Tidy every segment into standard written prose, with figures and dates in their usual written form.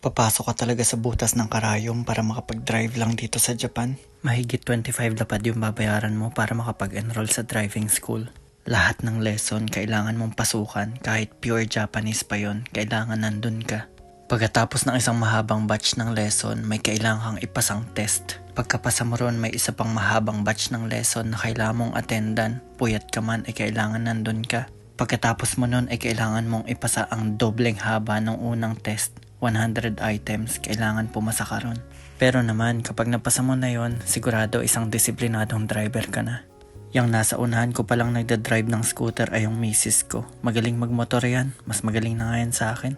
Papasok ka talaga sa butas ng karayom para makapag-drive lang dito sa Japan. Mahigit 25 lapad yung babayaran mo para makapag-enroll sa driving school. Lahat ng lesson kailangan mong pasukan, kahit pure Japanese pa yon, kailangan nandun ka. Pagkatapos ng isang mahabang batch ng lesson, may kailangan kang ipasang test. Pagkapasa mo ron, may isa pang mahabang batch ng lesson na kailangan mong attendan. Puyat ka man ay kailangan nandun ka. Pagkatapos mo nun ay kailangan mong ipasa ang dobleng haba ng unang test. 100 items, kailangan pumasa ka ron. Pero naman, kapag napasa mo na yon, sigurado isang disiplinadong driver ka na. Yang nasa unahan ko palang nagda-drive ng scooter ay yung misis ko. Magaling magmotor yan, mas magaling na nga yan sa akin.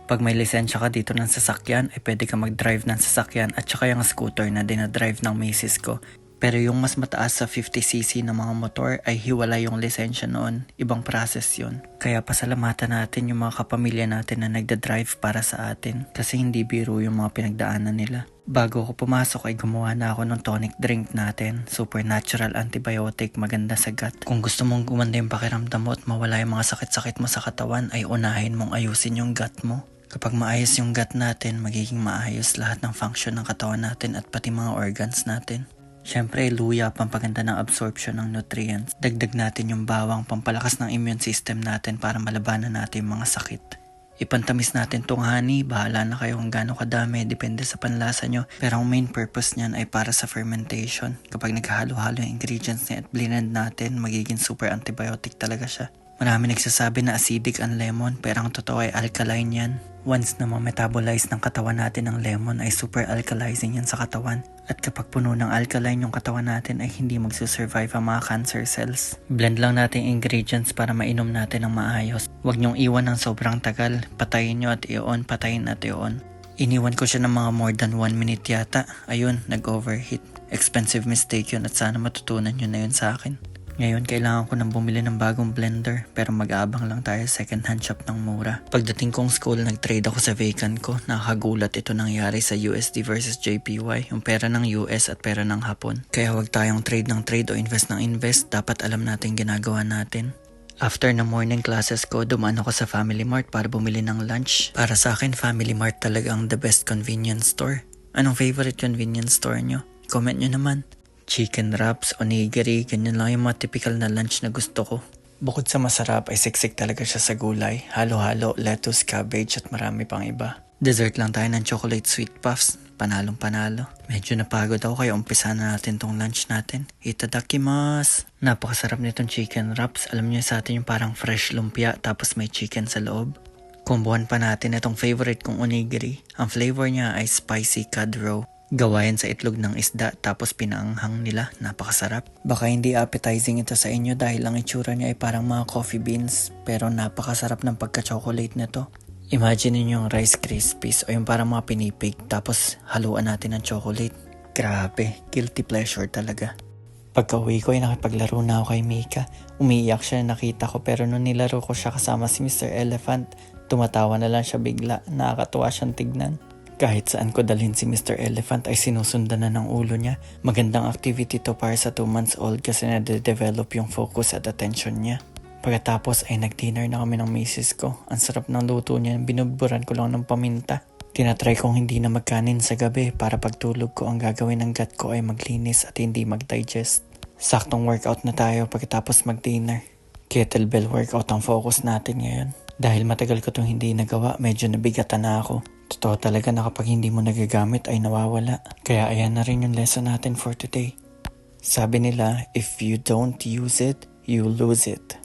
Pag may lisensya ka dito ng sasakyan, ay pwede ka mag-drive ng sasakyan at saka yung scooter na dinadrive ng misis ko. Pero yung mas mataas sa 50cc na mga motor ay hiwalay yung lisensya noon. Ibang process yun. Kaya pasalamatan natin yung mga kapamilya natin na nagda-drive para sa atin. Kasi hindi biro yung mga pinagdaanan nila. Bago ako pumasok ay gumawa na ako ng tonic drink natin. Super natural antibiotic, maganda sa gut. Kung gusto mong gumanda yung pakiramdam mo at mawala yung mga sakit-sakit mo sa katawan ay unahin mong ayusin yung gut mo. Kapag maayos yung gut natin, magiging maayos lahat ng function ng katawan natin at pati mga organs natin. Siyempre, luya, pampaganda ng absorption ng nutrients. Dagdag natin yung bawang, pampalakas ng immune system natin para malabanan natin yung mga sakit. Ipantamis natin tong honey, bahala na kayo kung gaano kadami, depende sa panlasa nyo. Pero ang main purpose niyan ay para sa fermentation. Kapag naghahalo-halo yung ingredients niya at blend natin, magiging super antibiotic talaga siya. Marami nagsasabi na acidic ang lemon, pero ang totoo ay alkaline yan. Once na ma-metabolize ng katawan natin ng lemon ay super alkalizing yan sa katawan. At kapag puno ng alkaline yung katawan natin ay hindi magsusurvive ang mga cancer cells. Blend lang natin ingredients para mainom natin ng maayos. Huwag niyong iwan ng sobrang tagal. Patayin nyo at i-on, patayin at i-on. Iniwan ko siya ng mga more than 1 minute yata. Ayun, nag-overheat. Expensive mistake yun at sana matutunan nyo na yun sa akin. Ngayon, kailangan ko nang bumili ng bagong blender pero mag-aabang lang tayo sa second hand shop ng mura. Pagdating kong school, nag-trade ako sa vacant ko. Nakakagulat ito nangyari sa USD versus JPY, yung pera ng US at pera ng Hapon. Kaya huwag tayong trade ng trade o invest ng invest. Dapat alam natin ginagawa natin. After ng morning classes ko, dumaan ako sa Family Mart para bumili ng lunch. Para sa akin, Family Mart talaga ang the best convenience store. Anong favorite convenience store nyo? Comment nyo naman. Chicken wraps, onigiri, ganyan lang yung mga typical na lunch na gusto ko. Bukod sa masarap ay siksik talaga siya sa gulay. Halo-halo, lettuce, cabbage at marami pang iba. Dessert lang tayo ng chocolate sweet puffs. Panalong panalo. Medyo napagod ako kaya umpisa na natin tong lunch natin. Itadakimasu! Napakasarap nitong chicken wraps. Alam niyo sa atin yung parang fresh lumpia tapos may chicken sa loob. Kumbuhan pa natin itong favorite kong onigiri. Ang flavor niya ay spicy cod roe. Gawa yan sa itlog ng isda tapos pinaanghang nila. Napakasarap. Baka hindi appetizing ito sa inyo dahil ang itsura niya ay parang mga coffee beans. Pero napakasarap ng pagka-chocolate nito. Imagine niyo yung Rice Krispies o yung parang mga pinipig tapos haluan natin ng chocolate. Grabe, guilty pleasure talaga. Pagka uwi ko ay nakipaglaro na ako kay Mika. Umiiyak siya na nakita ko pero nung nilaro ko siya kasama si Mr. Elephant, tumatawa na lang siya bigla. Nakakatuwa siyang tignan. Kahit saan ko dalhin si Mr. Elephant ay sinusundan na ng ulo niya. Magandang activity to para sa 2 months old kasi nade-develop yung focus at attention niya. Pagkatapos ay nag-dinner na kami ng misis ko. Ang sarap ng luto niya, binuburan ko lang ng paminta. Tinatry kong hindi na magkanin sa gabi para pagtulog ko ang gagawin ng gut ko ay maglinis at hindi mag-digest. Saktong workout na tayo pagkatapos mag-dinner. Kettlebell workout ang focus natin ngayon. Dahil matagal ko itong hindi nagawa, medyo nabigatan na ako. Totoo talaga na kapag hindi mo nagagamit ay nawawala. Kaya ayan na rin yung lesson natin for today. Sabi nila, if you don't use it, you lose it.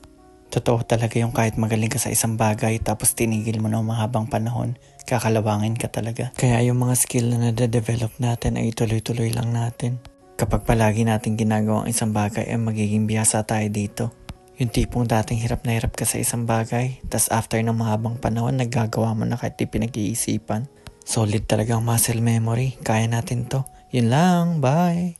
Totoo talaga yung kahit magaling ka sa isang bagay tapos tinigil mo na mahabang panahon, kakalawangin ka talaga. Kaya yung mga skill na nade-develop natin ay tuloy-tuloy lang natin. Kapag palagi natin ginagawa ang isang bagay ay magiging biyasa tayo dito. Yung tipong dating hirap na hirap ka sa isang bagay, tas after ng mahabang panahon, naggagawa mo na kahit di pinag-iisipan. Solid talagang muscle memory. Kaya natin to. Yun lang. Bye!